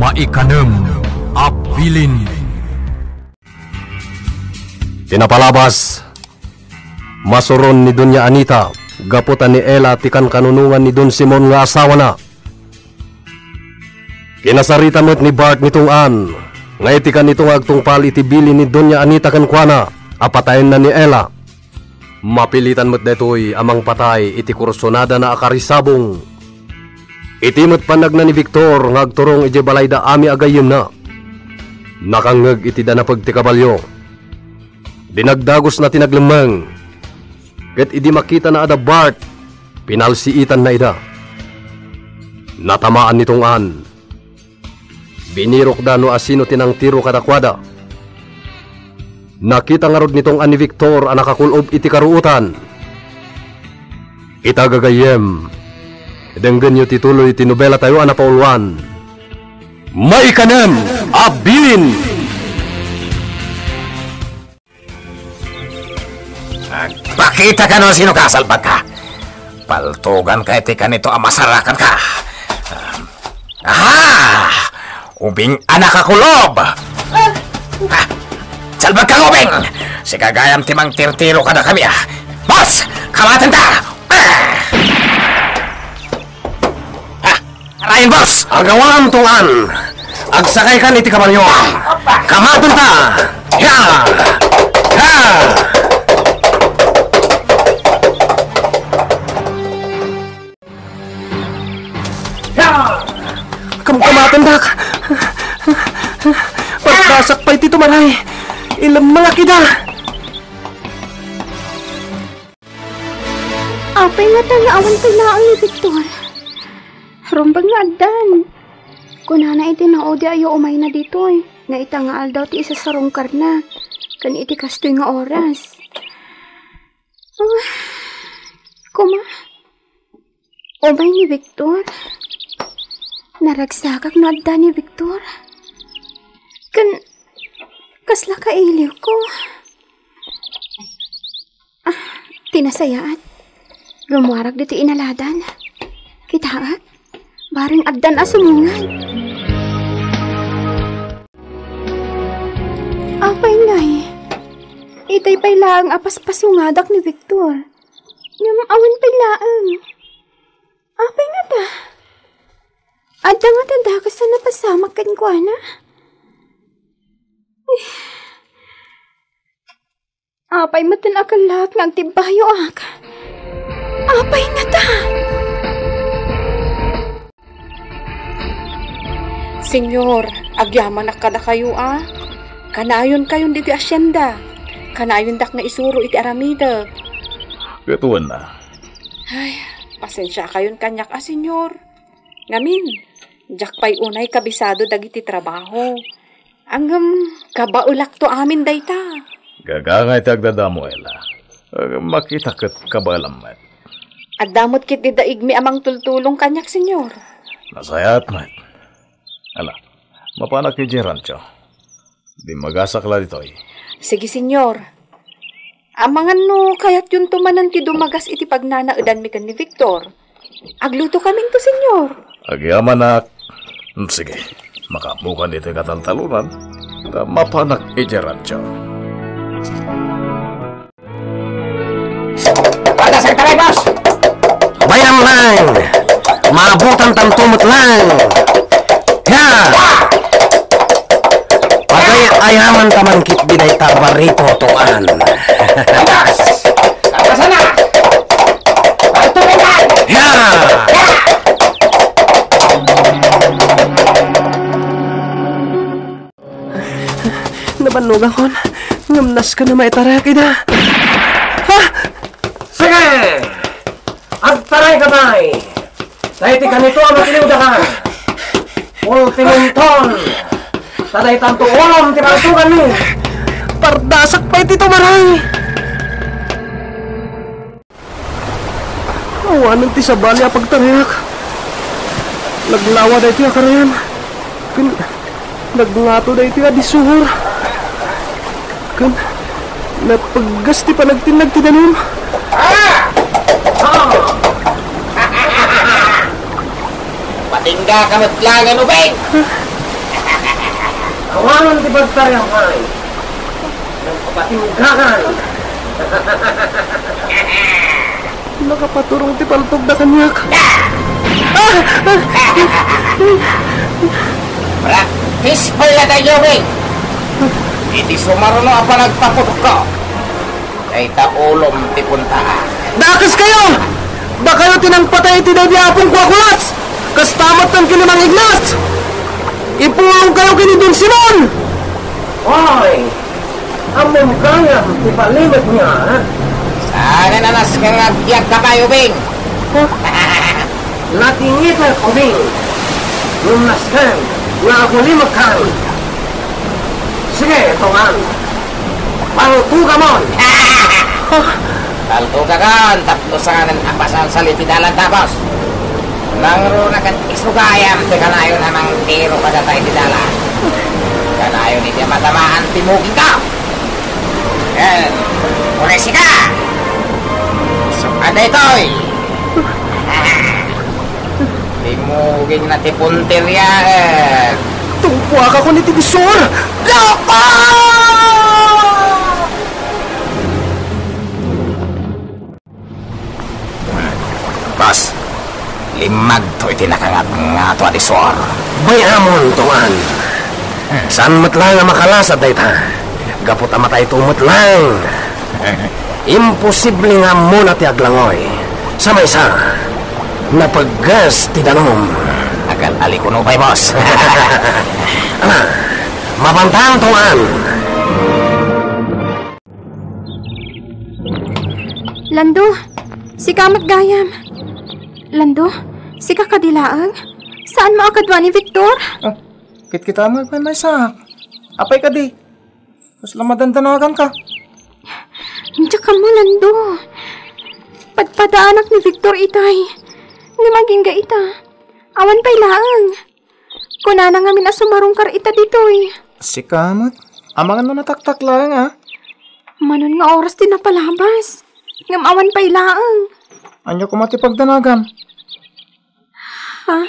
Maikanem Abilin. Tinapalabas masuron ni Doña Anita gaputan ni Ella tikan kanunungan ni Don Simon nga asawa na. Kinasarita mo't ni Bart nitong an nga itikan nitong agtungpal itibili ni Doña Anita kankwana apatayin na ni Ella. Mapilitan mo't detoy amang patay iti kursonada na akarisabong. Itimot panag na ni Victor ngagturong iti balay da ami agayem na. Nakangeg iti danapag ti kabalyo. Dinagdagos na tinaglemeng. Ket idi makita na ada Bart, pinalsiitan na ida. Natamaan nitong an. Binirok da no asino tinang tiro kadakwada. Nakita nga rod nitong ani Victor ang nakakulob iti karuutan. Itagagayem. Denggan nyo tituloy tinubela tayo anapaulwan. Maikanem Abilin. Pakita ka no sino kasalbag ka. Paltugan ka iti ka nito amasarakan ka. Aha! Ubing anak kakulob. Salbag ka ubing. Si kagayam timang tirtiro ka na kami ah. Boss! Kamatan ta! Arayin boss! Agawam tungan. Agsakay ka niti kabalyo. Kamatan ta! Ya! Ha! Kamatanda ka. Pagbasak pa iti tumaray. Ilang malaki na. Apay nga tayo awan pala ni Victor. Rumbang nga adan. Kunana iti na odi ayo umay na dito eh. Nga ita nga aldaw ti isa sarong karna. Kan iti kastoy nga oras. Kuma. Umay ni Victor. Naragsakak na adda ni Victor. Kasla ka iliw ko. Tinasayaan. Lumuarag dito inaladan. Kitaat. Baring addan asumungan. Apay ngay. Itay pay laang apas pasungadak ni Victor. Ngam awan pay laang. Apay nga ta. Adda nga tanda ka sa napasamak kan ko, na? Apay matan akalat ng tibayo ak. Apay nga ta. Senyor, agyaman na kada kayo Kanayon kayon diti asyenda. Kanayon dak nga isuro iti aramida. Gatuan na. Ay, pasensya kayon kanyak senyor. Ngamin, jak pa'y unay kabisado dagiti trabaho. Anggam, kabaulak to amin dayta. Gagangay tagdadamo, Ella. Makita kat kabalamat. At damot kit didaig mi amang tultulong kanyak, senyor. Nasayat, mat. Ala, mapanak yung rancho. Di magasakla dito eh. Sige, senyor. Amangan no, kaya't yun tumanan ti dumagas iti pagnanaudan mi kan ni Victor. Agluto kaming to, senyor. Agyaman nak. Sige, makamukan dito katantalunan. Mapanak yung rancho. Pada sa taray, boss! Bayam lang. Maabutan tantumot lang. Ya! Pagay ayaman tamangkit biday tabarito tuan. Boss! Kasa na! Pagtumingan! Ya! Nabanog akon. Ngamnas ka na maitarak ida. Ha? Sige! Agtaray ka bay! Dahil ti kanito ang matiliw da ka. Ultiminton! Taday tanto ulam ti pagtugan ni. Pardasak pa iti tumaray! Awanan ti sabali a pagtarayak. Naglawa da iti akarayan. Nagngato da iti adisuhor. Napaggas ti panagtinag ti danim. Patingga ka matlangan, Ubeng! Kawangan ti bagtaryang kay. Nang kapatiugakan. Nakapaturong ti paltog na kanyak. Praktis pala tayo, Bing. Iti sumaruno apa nagpaputok ko. Kay taulom ti punta. Dakas kayo! Da kayo tinangpatay ti daw di apong kwakulas! Kastamat ng kinimang Ignas! Ipulong kayo kini Don Simon! Hoy! Among kaya ti palimit niya, ha? Sana nanas kang agyak ka kayo, Bing. Natingita ko, Bing. Nung naskan, nga ako limakan. Sige, Toman. Paltuga mon! Paltuga kan, tapos sa kanan apasan sa litidalan tapos. Nangro na kan isugayam, di kanayo namang tiro pada tayo tidalan. Kanayo ni dia matamaan timugin ka. Yan, kuresi ka. So, ada ito'y. Timugin na tipuntir yan. Tungpuak ako ni Tibisor! Boss, limag to itinakangat nga to adisor. Bayamon, Tuan. Saan matlang ang makalasad na ita? Gapot ang matay tumot lang. Imposible nga muna ti aglangoy. Sa may isa, napaggas ti danom. Agal alikuno pa'y, boss. Ana, mabantang, Tuan. Lando, si Kamat Gayam. Lando, si Kakadilaang. Saan maakadwa ni Victor? Kit-kita mo pa may sak. Apay ka di. Tapos lamadandanagan ka. Diyan ka mo, Lando. Padpadaanak ni Victor itay. Nga maging ga ita. Awan pa'y laang. Kunana nga minasumarungkar ita ditoy. Si Kamot. Amangan na nataktak lang, ha? Manon nga oras din napalabas. Ngam awan pa'y laang. Anyo ko matipagdanagan. Ha?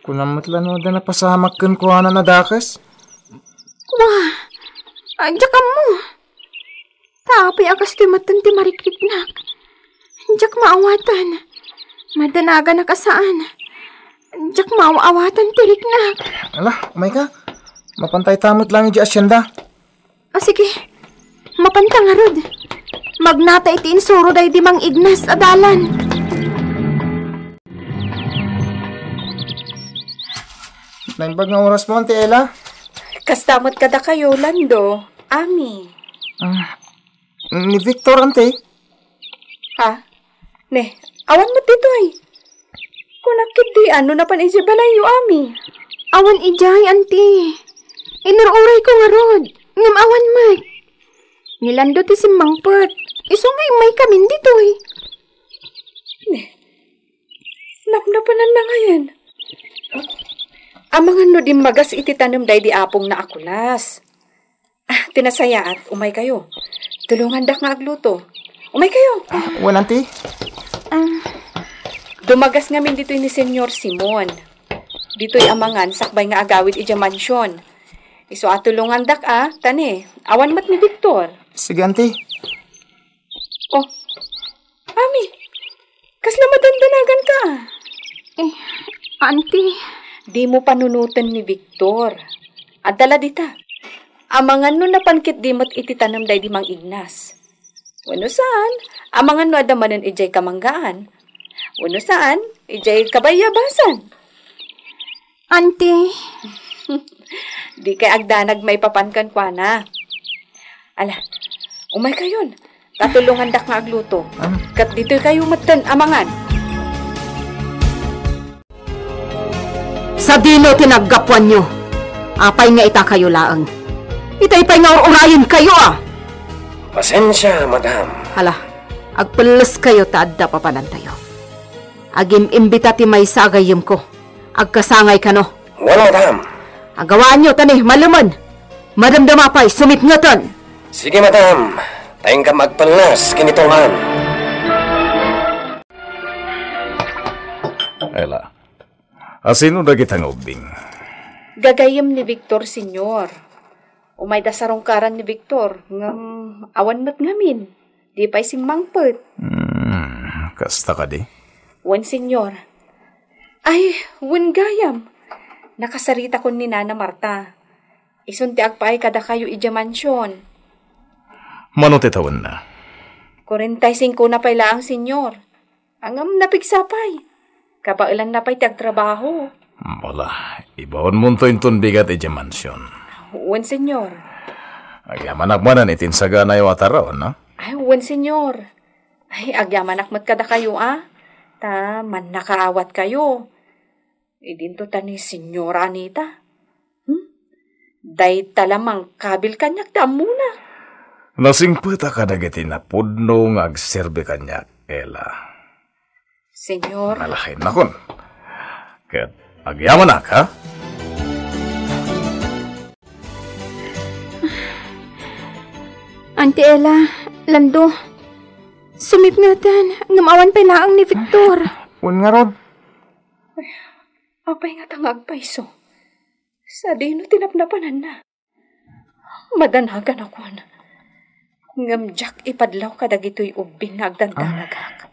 Kunamatlan mo na napasamak kan kuha na nadakas. Wah, diyan ka mo. Tapay akas timatan ti marikriknak. Diyak maawatan. Madanaga na kasaan. Diyak maaawatan ti riknak. Ala, umay ka. Mapantay tamot lang yung asyenda. Sige, mapantang arod. Magnata iti insuro day di Mang Ignas adalan. Naimbag nga oras mo, Auntie Ella. Kastamot kada kayo, Lando. Ami. Ni Victor, Auntie. Ha? Ne, awan mo dito ay. Kunakit di ano na pan balayo, Ami. Awan ijay, auntie. Inururay ko nga rod. Ngam awan mat. Nilando ti simmangpot. Isungay may kamin dito eh. Napnapanan na ngayon. Amangan no di magas iti tanem day di apong na akulas. Tinasaya at umay kayo. Tulungan dak nga agluto. Umay kayo. Wan, Auntie. Dumagas ngamin dito ni Senyor Simon. Dito'y amangan sakbay nga agawid ija mansyon. Iso atulungan dak tani. Awan mat ni Victor. Sige, Auntie. Oh, Ami, kasla madandanagan ka. Auntie. Di mo panunutan ni Victor. Adala dita. Amangan no napankit di mo't ititanam day di Mang Ignas. Wano saan? Amangan no adamanan ijay kamanggaan. Wano saan? Ijay kabayabasan. Auntie. Di kay agdanag may papankan kwa na. Ala, umay kayon. Katulungan dak nga agluto. Kat dito kayo matan amangan. Sa dilo tinaggapuan nyo. Apay nga ita kayo laang. Itay pa'y nga urayin kayo Pasensya, madam. Hala, agpeles kayo taadda papanan tayo. Agim imbita ti may sagayim ko. Agkasangay ka no. Wala, madam. Agawaan nyo tani, maluman. Madamdama pa'y sumitngatan. Sige, madam. Tayong ka magpalas, kinitungan. Ella, asino na kitang ubing? Gagayam ni Victor, Senyor. Umay da sarongkaran ni Victor, ngam awan mat ngamin. Di pa'y singmangpet. Kasta ka di. Wen, senyor. Ay, wen gayam. Nakasarita ko ni Nana Marta. Isunti agpaay kada kayo ija mansyon. Mano titawan na? 45 na pala ang senyor. Angam napigsapay. Kabailan na pa'y tagtrabaho. Wala, ibawan mo to inton bigat ija mansyon. Wen, senyor. Agyaman akmanan itinsaga na yung ataraw, no? Ay, wen, senyor. Ay, agyaman akmat kada kayo, ah. Ta, man nakaawat kayo. Idinto ta ni Senyor Anita. Day talamang kabil kanyak ta muna. Nasingpeta ka dagiti na pudno nga agserbe kanyak, Ella. Senyor. Nalahin na kon. Kat agyaman na ka? Auntie Ella, Lando, sumip nga tan, ngamawan pa laang ni Victor. Un nga ron. Apay nga tangag paiso. Sa dino tinapnapanan na. Madanagan ako na. Ngamjak ipadlaw ka dagito'y ubing nga agdandanagak.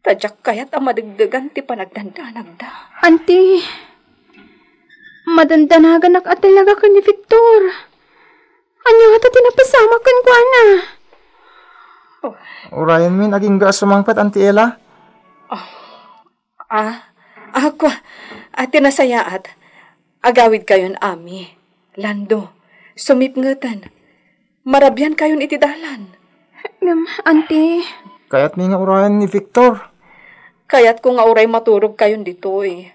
Tadyak kaya't ang madagdagan ti panagdandanag da. Auntie, madandanagan at talaga ka ni Victor. Anya nga ta tinapasama kan kwa na. Urayan min, aging gaas sumangpat, Auntie Ella. Ako, ati nasayaat. Agawid kayon, Ami. Lando, sumipngatan. Marabyan kayon itidalan. Auntie. Kaya't mi nga urayan ni Victor. Kaya't ko nga uray maturog kayon dito eh.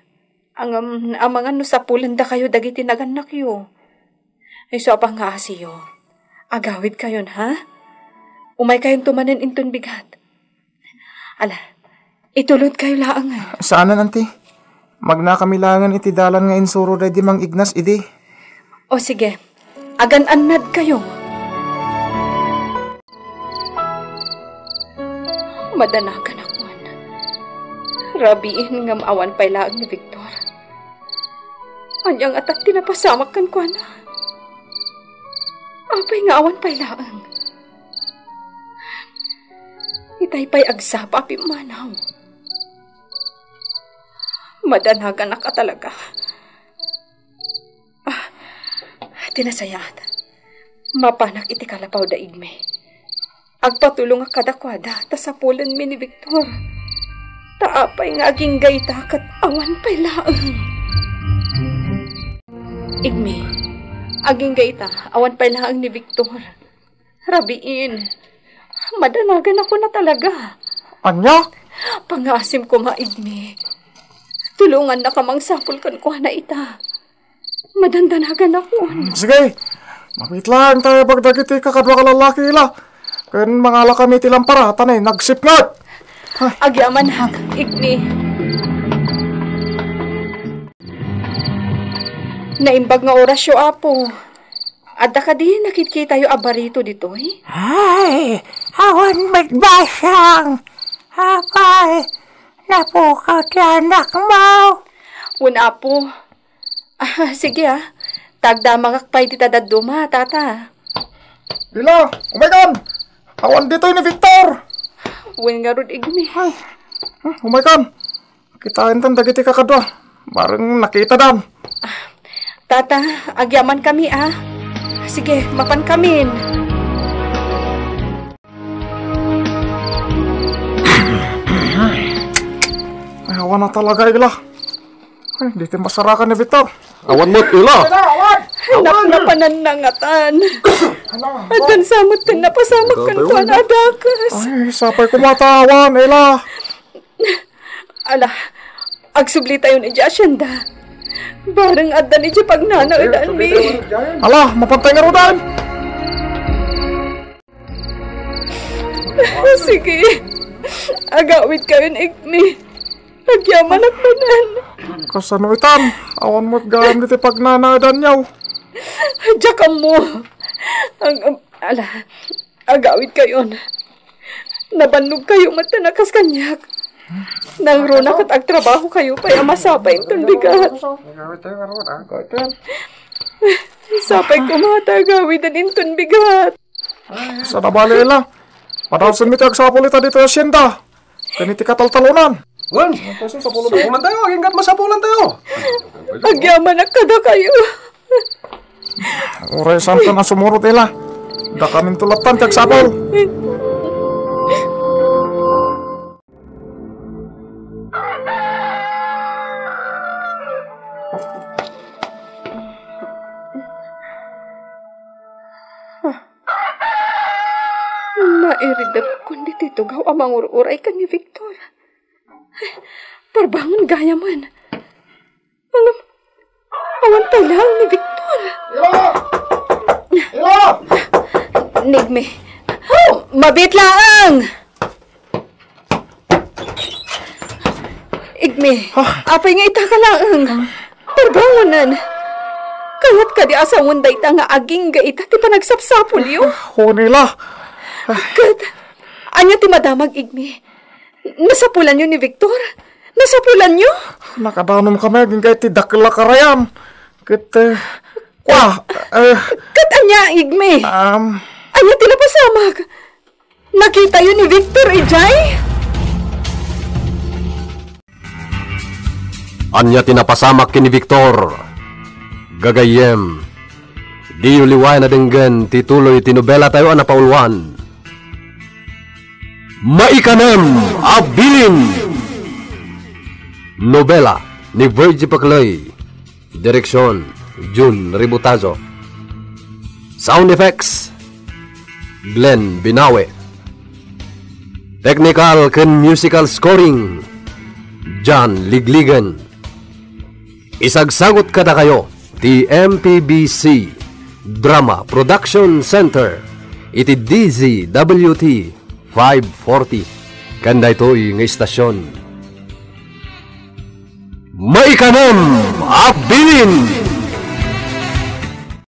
Ang mga no sa pulanda kayo dagiti naganak yo. Ay so apang nga asiyo. Agawid kayon, ha? Umay kayong tumanin inton bigat. Ala, itulod kayo laang. Saan na, Auntie? Magnakamilangan itidalan nga insuro day di Mang Ignas, idi. O sige, agan-anad kayo. Madanagan ako. Rabiin ngam awan pa'y laang ni Victor. Anyang atat tinapasamak kan kwa na. Apay nga awan pa'y laang. Itay pa'y agsapa pimanaw. Madanagan ka talaga. Tinasayat. Mapanak iti kalapaw da igme. Agpatulong nga kadakwada ta sa pulan mi ni Victor. Taapay nga aging gayta kat awan pa'y laang. Igme, aging gayta, awan pa'y laang ni Victor. Rabiin, madanagan ako na talaga. Anya? Pangasim ko maigme. Tulungan na kamang sapul kan ko na ita. Madandanagan ako. Sige, mapit lang tayo pagdagiti kakadwa kalalaki ila. Kan mangala kami tilang paratan eh, nagsipngat. Agyaman hak, igni. Naimbag nga orasyo, apo. Adda ka di nakikita yung abarito dito, eh? Ay, awan magbasang. Apay, napukaw ti anak mo. Apo. Sige, tagdamang akpay di tadaduma, tata. Dila, umaykan! Awan dito ni Victor! Nga rod igni. Ay, umaykan! Kitain tan dagiti kakadwa. Bareng nakita dan. Tata, agyaman kami, Sige, mapan kamin. Ay, awan na talaga ila. Ay, dito masarakan ni Victor. Awan mo't ila. Napanan nangatan. Atan samot din napasamak kan ko na adakas. Ay, sapay kumatawan, ila. Ala, agsubli tayo ni Jasyanda. Barang adda ni pagnanaw idan mi. Ala, mapantay nga rodan. Sige, agawid kayo ni Igni. Agyaman at manan. Kasano itan, awan mo't gawin dito pagnanadan yaw. Diyan mo. Ala, agawid kayo na. Nabannog kayo matanakas kanyak. Nang runa kat agtrabaho kayo pa'y amasapay itong bigat. Sapay kumata gawid na inton bigat. Sa nabali lang. Padalsan mi ti agsapulit dito asyenda. Kaniti kataltalunan. Wan, sapulan tayo. Agingkat masapulan tayo. Agyaman na kada kayo. Oresan ka na sumurot nila. Da kaming tulatan ti agsapul. Nairidap kundi titugaw amang uray ka ni Victor. Parbangon gaya man. Awan talang ni Victor. Ilo! Nigme. Mabitlaang! Igme, apay nga itakalaang. Parbangonan. Kayat ka di asawon day ta nga aging ga ita ti panagsapsapol yo. Ho nila. Kat, anya ti madamag Igme. Nasapulan nyo ni Victor? Nasapulan nyo? Nakadanom kami aging kay ti dakla karayan. Kat, Kat anya Igme. Anya ti napasamag. Nakita yun ni Victor, Ijay? Anya tinapasamak kini Victor. Gagayem. Di uliway na denggan tituloy tinobela tayo na paulwan. Maikanem Abilin. Nobela ni Virgie Paclay. Direksyon Jun Ributazo. Sound effects Glenn Binawe. Technical ken musical scoring John Ligligan. Isagsagot kada kayo ti MPBC Drama Production Center iti DZWT 540 kanda ito'y ng istasyon. Maikanem Abilin.